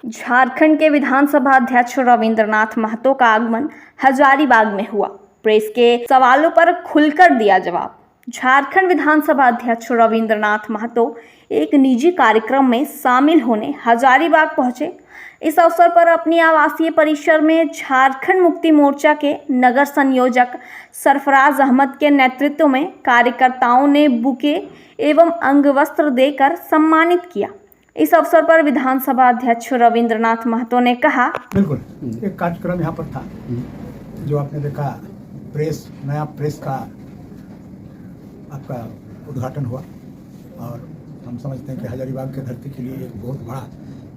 झारखंड के विधानसभा अध्यक्ष रविंद्रनाथ महतो का आगमन हजारीबाग में हुआ। प्रेस के सवालों पर खुलकर दिया जवाब। झारखंड विधानसभा अध्यक्ष रविंद्रनाथ महतो एक निजी कार्यक्रम में शामिल होने हजारीबाग पहुंचे। इस अवसर पर अपनी आवासीय परिसर में झारखंड मुक्ति मोर्चा के नगर संयोजक सरफराज अहमद के नेतृत्व में कार्यकर्ताओं ने बुके एवं अंगवस्त्र देकर सम्मानित किया। इस अवसर पर विधानसभा अध्यक्ष रविंद्रनाथ महतो ने कहा, बिल्कुल एक कार्यक्रम यहाँ पर था जो आपने देखा, नया प्रेस का आपका उद्घाटन हुआ और हम समझते हैं कि हजारीबाग की धरती के लिए एक बहुत बड़ा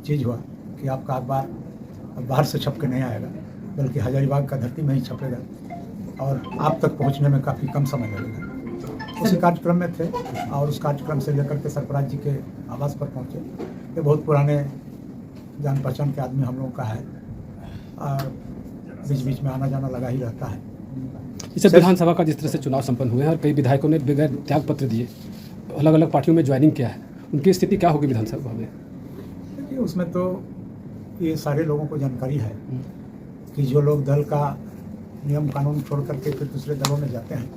चीज़ हुआ कि आपका अखबार बाहर से छप के नहीं आएगा बल्कि हजारीबाग का धरती में ही छपेगा और आप तक पहुंचने में काफ़ी कम समय लगेगा। उसी कार्यक्रम में थे और उस कार्यक्रम से लेकर के सरफराज जी के आवास पर पहुंचे। ये बहुत पुराने जान पहचान के आदमी हम लोगों का है और बीच बीच में आना जाना लगा ही रहता है। इस विधानसभा का जिस तरह से चुनाव संपन्न हुए हैं और कई विधायकों ने बगैर त्याग पत्र दिए अलग अलग पार्टियों में ज्वाइनिंग किया है, उनकी स्थिति क्या होगी विधानसभा में? देखिए, उसमें तो ये सारे लोगों को जानकारी है कि जो लोग दल का नियम कानून छोड़ करके फिर दूसरे दलों में जाते हैं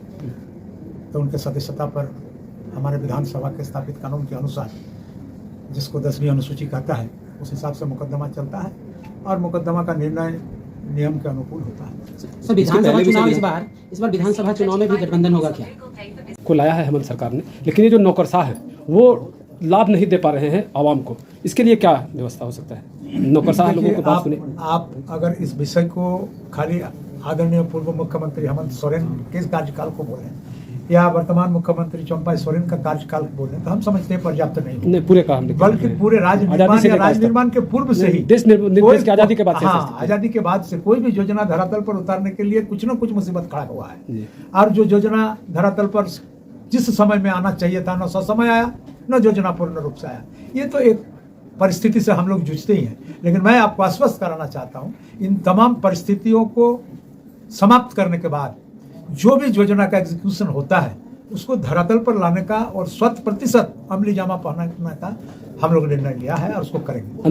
तो उनके सदस्यता पर हमारे विधानसभा के स्थापित कानून के अनुसार, जिसको 10वीं अनुसूची कहता है, उस हिसाब से मुकदमा चलता है और मुकदमा का निर्णय नियम के अनुकूल होता है। सर, विधानसभा चुनाव इस बार विधानसभा चुनाव में भी गठबंधन होगा क्या? को लाया है हेमंत सरकार ने, लेकिन ये जो नौकरशाह है वो लाभ नहीं दे पा रहे हैं आवाम को, इसके लिए क्या व्यवस्था हो सकता है? नौकरशाह लोगों को बात सुने। आप अगर इस विषय को खाली आदरणीय पूर्व मुख्यमंत्री हेमंत सोरेन के कार्यकाल को बोलें या वर्तमान मुख्यमंत्री चंपाई सोरेन का कार्यकाल को बोलें तो हम समझते हैं पर्याप्त नहीं पूरे का, बल्कि पूरे राज्य निर्माण के पूर्व से ही देश की आजादी के बाद, आजादी के बाद से कोई भी योजना धरातल पर उतारने के लिए कुछ न कुछ मुसीबत खड़ा हुआ है और जो योजना धरातल पर जिस समय में आना चाहिए था न समय आया न योजना पूर्ण रूप से आया। ये तो एक परिस्थिति से हम लोग जूझते ही हैं, लेकिन मैं आपको आश्वस्त कराना चाहता हूँ इन तमाम परिस्थितियों को समाप्त करने के बाद जो भी योजना का एग्जीक्यूशन होता है उसको धरातल पर लाने का और 100% अमली जामा पहनाने का हम लोग निर्णय लिया है और उसको करेंगे।